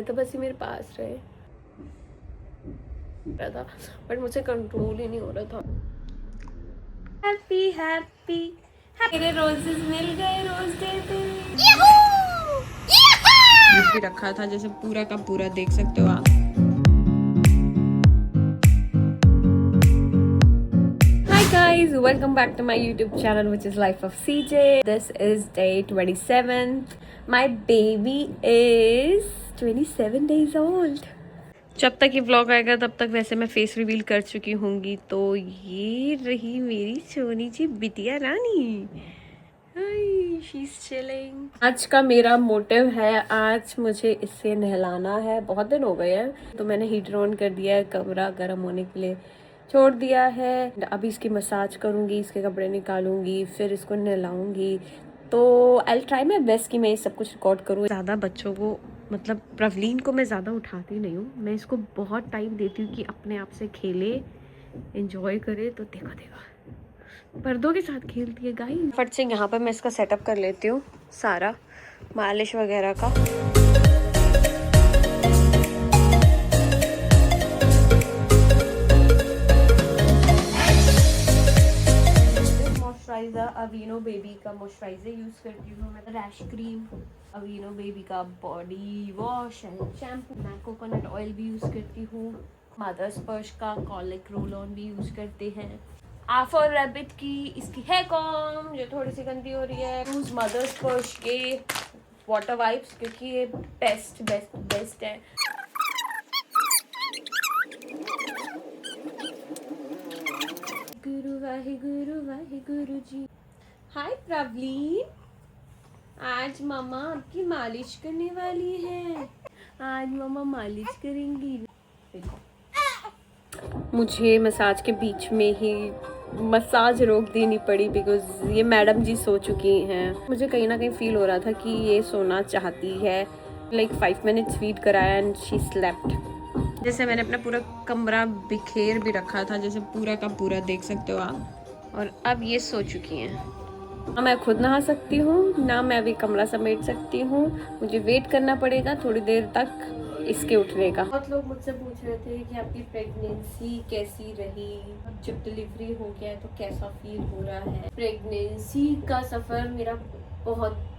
तो बस ये मेरे पास रहे था, बट मुझसे कंट्रोल ही नहीं हो रहा था। हैप्पी हैप्पी मेरे रोजेस मिल गए, रोज डे पे भी रखा था, जैसे पूरा का पूरा देख सकते हो आप। Hi guys, welcome back to my YouTube channel, which is Life of CJ. This is day 27th. My baby is 27 days old. जब तक ये व्लॉग आएगा तब तक वैसे मैं फेस रिवील कर चुकी होंगी। तो ये रही मेरी सोनी जी बिटिया रानी। हाय, शी इज चिलिंग। आज का मेरा मोटिव है, आज मुझे इससे नहलाना है। बहुत दिन हो गए हैं तो मैंने हीटर ऑन कर दिया है, कमरा गर्म होने के लिए छोड़ दिया है। अभी इसकी मसाज करूंगी, इसके कपड़े निकालूंगी, फिर इसको नहलाऊंगी। तो आई ट्राई माई बेस्ट कि मैं ये सब कुछ रिकॉर्ड करूँ। ज़्यादा बच्चों को, मतलब प्रवलीन को मैं ज़्यादा उठाती नहीं हूँ। मैं इसको बहुत टाइम देती हूँ कि अपने आप से खेले, एंजॉय करे। तो देखो पर्दों के साथ खेलती है गाइस। फट से यहाँ पर मैं इसका सेटअप कर लेती हूँ सारा, मालिश वगैरह का। मॉइस्चराइजर अवीनो बेबी का मॉइस्चराइजर यूज करती हूँ मैं। रैश क्रीम, अवीनो बेबी का बॉडी वॉश एंड शैम्पू। मैं कोकोनट ऑयल भी यूज करती हूँ। मदर्स पर्श का कॉलिक रोल ऑन भी यूज करते हैं। आफर रैबिट की इसकी है कॉम जो थोड़ी सी गंदी हो रही है। यूज मदर्स पर्श के वाटर वाइप्स, क्योंकि ये बेस्ट है। वाहे गुरु जी। हाय प्रवलीन, आज मम्मा आपकी मालिश करने वाली है। आज मम्मा मालिश करेंगी। मुझे मसाज के बीच में ही मसाज रोक देनी पड़ी बिकॉज ये मैडम जी सो चुकी हैं। मुझे कहीं ना कहीं फील हो रहा था कि ये सोना चाहती है। लाइक 5 मिनट्स फीड कराया एंड शी स्लेप्ट। जैसे मैंने अपना पूरा कमरा बिखेर भी रखा था, जैसे पूरा का पूरा देख सकते हो आप। और अब ये सो चुकी हैं। ना मैं खुद नहा सकती हूँ, ना मैं अभी कमरा समेट सकती हूँ। मुझे वेट करना पड़ेगा थोड़ी देर तक इसके उठने का। बहुत लोग मुझसे पूछ रहे थे कि आपकी प्रेगनेंसी कैसी रही, जब डिलीवरी हो गया तो कैसा फील हो रहा है। प्रेगनेंसी का सफ़र मेरा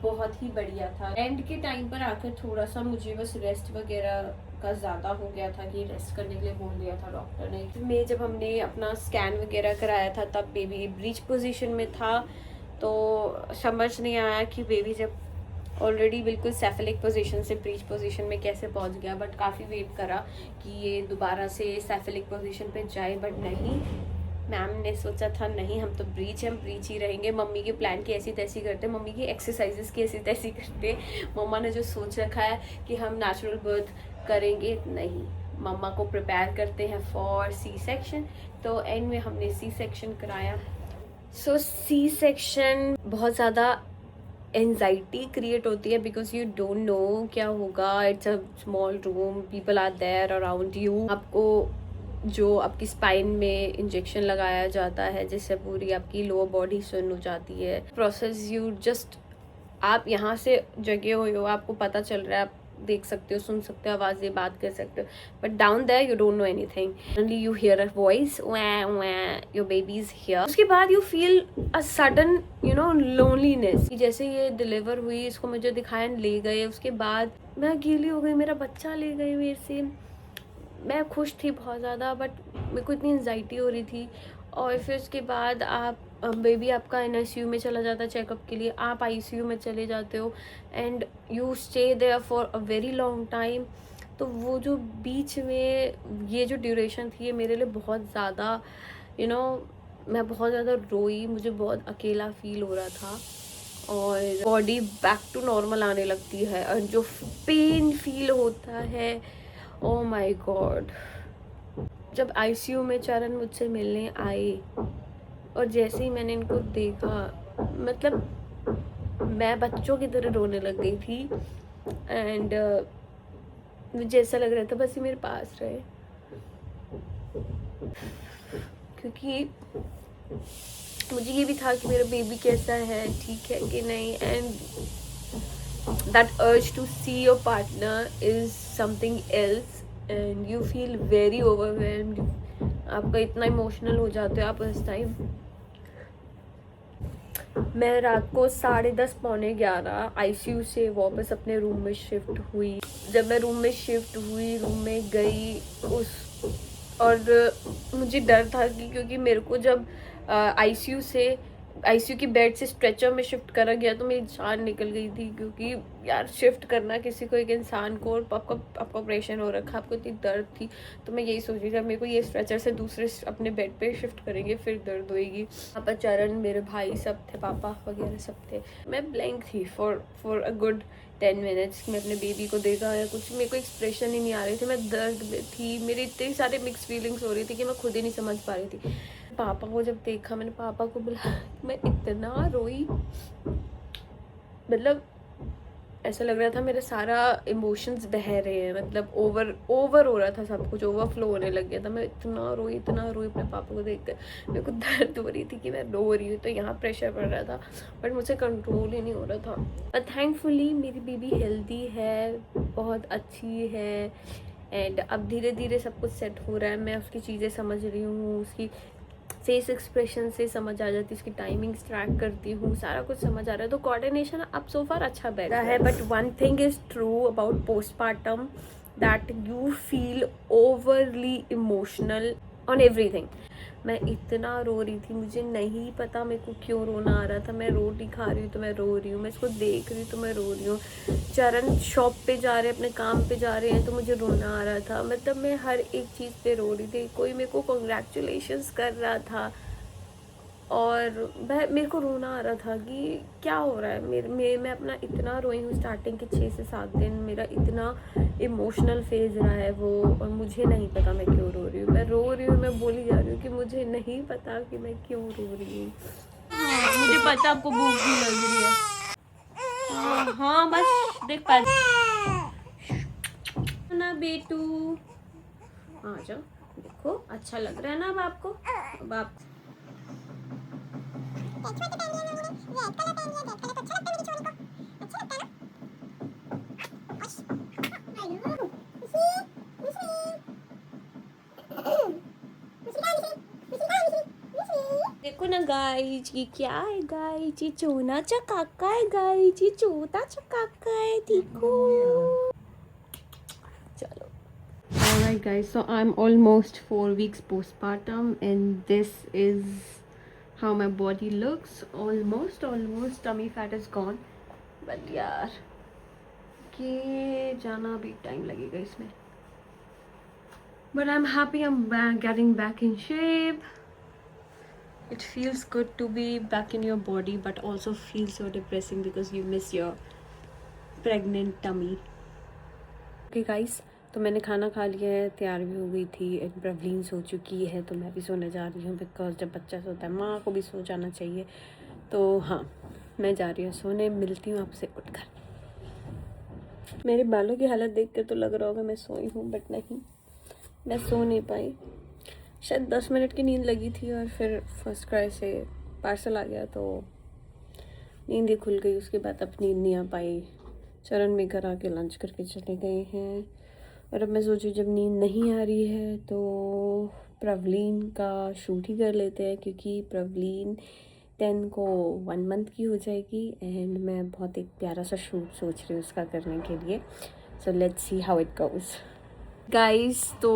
बहुत ही बढ़िया था। एंड के टाइम पर आकर थोड़ा सा मुझे बस रेस्ट वगैरह का ज़्यादा हो गया था कि रेस्ट करने के लिए बोल दिया था डॉक्टर ने। जब हमने अपना स्कैन वगैरह कराया था तब बेबी ब्रीच पोजीशन में था, तो समझ नहीं आया कि बेबी जब ऑलरेडी बिल्कुल सेफेलिक पोजीशन से ब्रीच पोजीशन में कैसे पहुंच गया। बट काफ़ी वेट करा कि ये दोबारा से सेफेलिक पोजीशन पे जाए, बट नहीं। मैम ने सोचा था नहीं, हम तो हम ब्रीच ही रहेंगे। मम्मी के प्लान की ऐसी तैसी करते, मम्मी की एक्सरसाइजेस की ऐसी तैसी करते। मम्मा ने जो सोच रखा है कि हम नेचुरल बर्थ करेंगे, नहीं, मम्मा को प्रिपेयर करते हैं फॉर सी सेक्शन। तो एंड में हमने सी सेक्शन कराया। सो सी सेक्शन बहुत ज़्यादा एंजाइटी क्रिएट होती है बिकॉज यू डोंट नो क्या होगा। It's a small room, people are there around you. आपको जो आपकी स्पाइन में इंजेक्शन लगाया जाता है जिससे पूरी आपकी लोअर बॉडी सुन्न हो जाती है। प्रोसेस यू जस्ट, आप यहाँ से जगे हुए हो, आपको पता चल रहा है, आप देख सकते हो, सुन सकते हो, आवाज़ें, बात कर सकते हो। But down there you don't know anything. Only you hear a voice, your baby is here. उसके बाद you feel a sudden loneliness. जैसे ये डिलीवर हुई, इसको मुझे दिखाया, ले गए, उसके बाद मैं अकेली हो गई। मेरा बच्चा ले गए मेरे से। मैं खुश थी बहुत ज़्यादा, बट मेरे को इतनी एंजाइटी हो रही थी। और फिर उसके बाद आप बेबी आपका NICU में चला जाता है चेकअप के लिए, आप ICU में चले जाते हो and you stay there for a very long time. तो वो जो बीच में ये जो ड्यूरेशन थी, ये मेरे लिए बहुत ज़्यादा मैं बहुत ज़्यादा रोई। मुझे बहुत अकेला फील हो रहा था और बॉडी बैक टू नॉर्मल आने लगती है। और जो पेन फील होता है, ओ माय गॉड। जब ICU में चरण मुझसे मिलने आए और जैसे ही मैंने इनको देखा, मतलब मैं बच्चों की तरह रोने लग गई थी। एंड मुझे ऐसा लग रहा था बस ये मेरे पास रहे, क्योंकि मुझे ये भी था कि मेरा बेबी कैसा है, ठीक है कि नहीं। And that urge to see your partner is something else and you feel very overwhelmed. आपका इतना इमोशनल हो जाते हो आप उस टाइम. मैं रात को 10:30 पौने 11 आईसीयू से वापस अपने रूम में शिफ्ट हुई. जब मैं रूम में शिफ्ट हुई, रूम में गई और मुझे डर था कि क्योंकि मेरे को जब आईसीयू की बेड से स्ट्रेचर में शिफ्ट करा गया तो मेरी जान निकल गई थी. क्योंकि यार शिफ्ट करना किसी को, एक इंसान को, और आपका ऑपरेशन हो रखा, आपको इतनी दर्द थी. तो मैं यही सोच रही थी मेरे को ये स्ट्रेचर से दूसरे अपने बेड पे शिफ्ट करेंगे फिर दर्द होएगी. पापा चरण, मेरे भाई सब थे, पापा वगैरह सब थे. मैं ब्लैंक थी फॉर अ गुड 10 मिनट्स. मैं अपने बेबी को देखा या कुछ, मेरे को एक्सप्रेशन ही नहीं आ रहे थे. मैं दर्द में थी, मेरी इतनी सारे मिक्स फीलिंग्स हो रही थी कि मैं खुद ही नहीं समझ पा रही थी. पापा को जब देखा, मैंने पापा को बुलाया, मैं इतना रोई. मतलब ऐसा लग रहा था मेरा सारा इमोशंस बह रहे हैं. मतलब ओवर हो रहा था सब कुछ, ओवरफ्लो होने लग गया था. मैं इतना रोई अपने पापा को देखकर. मेरे को दर्द हो रही थी कि मैं रो रही हूँ. तो यहाँ प्रेशर पड़ रहा था बट मुझसे कंट्रोल ही नहीं हो रहा था. पर थैंकफुली मेरी बेबी हेल्दी है, बहुत अच्छी है. एंड अब धीरे धीरे सब कुछ सेट हो रहा है. मैं उसकी चीज़ें समझ रही हूँ, उसकी फेस एक्सप्रेशन से समझ आ जाती है, उसकी टाइमिंग्स ट्रैक करती हूँ, सारा कुछ समझ आ रहा है. तो कोऑर्डिनेशन अब सो फार अच्छा बैठ रहा है. But one thing is true about postpartum, that you feel overly emotional on everything. मैं इतना रो रही थी, मुझे नहीं पता मेरे को क्यों रोना आ रहा था. मैं रोटी खा रही हूँ तो मैं रो रही हूँ, मैं इसको देख रही हूँ तो मैं रो रही हूँ. चरण शॉप पे जा रहे हैं, अपने काम पे जा रहे हैं तो मुझे रोना आ रहा था. मतलब मैं हर एक चीज़ पे रो रही थी. कोई मेरे को कॉन्ग्रेचुलेशंस कर रहा था और मेरे को रोना आ रहा था कि क्या हो रहा है. मैं अपना इतना रोई हूँ. स्टार्टिंग के 6 से 7 दिन मेरा इतना इमोशनल फेज रहा है वो, और मुझे नहीं पता मैं क्यों रो रही हूँ. मैं रो रही हूँ, मैं बोली जा रही हूँ कि मुझे नहीं पता कि मैं क्यों रो रही हूँ. मुझे पता आपको भूख भी लग रही है. हाँ बस देख पा ना बेटू, आ जाओ. देखो अच्छा लग रहा है ना अब आपको. अब आप देखो ना गाइज, ये क्या है गाइज, ये चोना चकाका है गाइज, ये चोता चकाका है. देखो चलो. Alright guys, so I'm almost 4 weeks postpartum and this is how my body looks. Almost tummy fat is gone, but यार कि जाना अभी टाइम लगेगा इसमें. But I'm happy I'm getting back in shape. It feels good to be back in your body, but also feels so depressing because you miss your pregnant tummy. Okay guys, तो मैंने खाना खा लिया है, तैयार भी हो गई थी. प्रवलीन सो चुकी है तो मैं भी सोने जा रही हूँ बिकॉज जब बच्चा सोता है माँ को भी सो जाना चाहिए. तो हाँ, मैं जा रही हूँ सोने. मिलती हूँ आपसे उठकर. मेरे बालों की हालत देख कर तो लग रहा होगा मैं सोई हूँ, बट नहीं, मैं सो नहीं पाई. शायद 10 मिनट की नींद लगी थी और फिर फर्स्ट क्राई से पार्सल आ गया तो नींद ही खुल गई. उसके बाद अब नींद नहीं आ पाई. चरण भी घर आके लंच करके चले गए हैं और अब मैं सोची जब नींद नहीं आ रही है तो प्रवलीन का शूट ही कर लेते हैं, क्योंकि प्रवलीन 10 को 1 मंथ की हो जाएगी एंड मैं बहुत एक प्यारा सा शूट सोच रही हूँ उसका करने के लिए. So let's see how it goes. Guys तो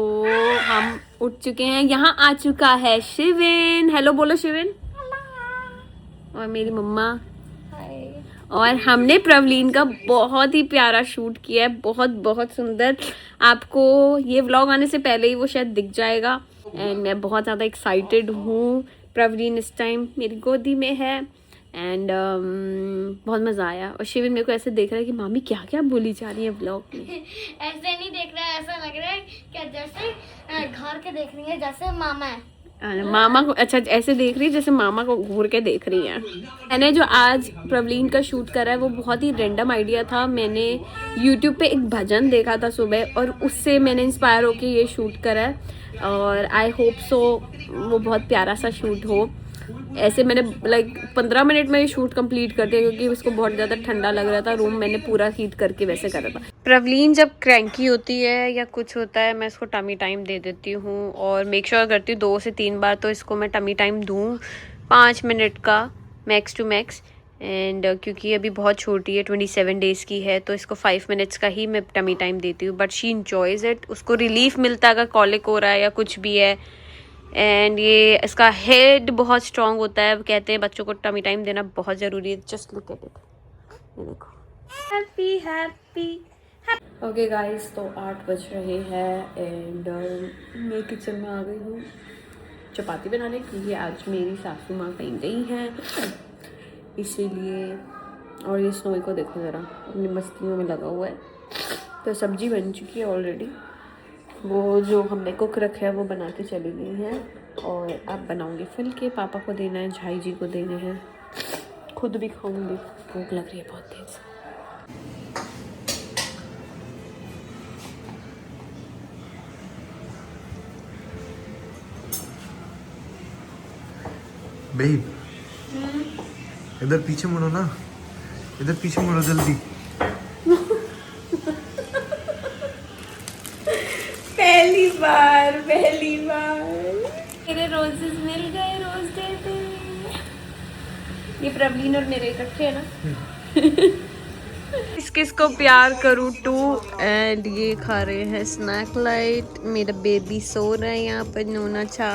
हम उठ चुके हैं. यहाँ आ चुका है शिविन. हेलो बोलो शिविन. और मेरी मम्मा. और हमने प्रवलीन का बहुत ही प्यारा शूट किया है, बहुत सुंदर. आपको ये व्लॉग आने से पहले ही वो शायद दिख जाएगा. एंड मैं बहुत ज़्यादा एक्साइटेड हूँ. प्रवलीन इस टाइम मेरी गोदी में है एंड बहुत मज़ा आया. और शिविन मेरे को ऐसे देख रहा है कि मामी क्या क्या बोली जा रही है व्लॉग में. ऐसे नहीं देख रहा है, ऐसा लग रहा है कि जैसे घर के देख रही है, जैसे मामा है. मामा को अच्छा ऐसे देख रही है जैसे मामा को घूर के देख रही है. मैंने जो आज प्रवलीन का शूट करा है वो बहुत ही रैंडम आइडिया था. मैंने यूट्यूब पे एक भजन देखा था सुबह और उससे मैंने इंस्पायर होकर ये शूट करा है और आई होप सो वो बहुत प्यारा सा शूट हो. ऐसे मैंने लाइक 15 मिनट में ये शूट कंप्लीट कर दिया क्योंकि उसको बहुत ज़्यादा ठंडा लग रहा था। रूम मैंने पूरा हीट करके वैसे करा था। प्रवलीन जब क्रैंकी होती है या कुछ होता है मैं इसको टमी टाइम दे देती हूँ और मेक श्योर करती हूँ 2 से 3 बार तो इसको मैं टमी टाइम दूँ 5 मिनट का मैक्स टू मैक्स। एंड क्योंकि अभी बहुत छोटी है 27 डेज़ की है तो इसको 5 मिनट्स का ही मैं टमी टाइम देती हूँ। बट शी इंजॉयज़ इट, उसको रिलीफ मिलता है अगर कॉलिक हो रहा है या कुछ भी है। एंड ये इसका हेड बहुत स्ट्रांग होता है। कहते हैं बच्चों को टमी टाइम देना बहुत ज़रूरी है। जस्ट लुक एट इट, ये देखो हैप्पी हैप्पी। ओके गाइस, तो 8 बज रहे हैं एंड मैं किचन में आ गई हूँ चपाती बनाने क्योंकि आज मेरी सासू माँ कहीं गई हैं इसीलिए। और ये स्नोई को देखो ज़रा, अपनी मस्तियों में लगा हुआ है। तो सब्जी बन चुकी है ऑलरेडी, वो जो हमने कुक रखा है वो बना के चली गई है और अब बनाऊंगी फुलके। पापा को देना है, झाई जी को देने हैं, खुद भी खाऊंगी। भूख लग रही है बहुत तेज। बेब, इधर पीछे मुड़ो ना, इधर पीछे मुड़ो जल्दी। पहली बार मेरे रोजेस मिल गए, रोज डे पे। ये प्रवलीन और मेरे इकट्ठे है ना। किसको प्यार करूँ टू। एंड ये खा रहे हैं स्नैक लाइट। मेरा बेबी सो रहा है यहाँ पर नोना चा।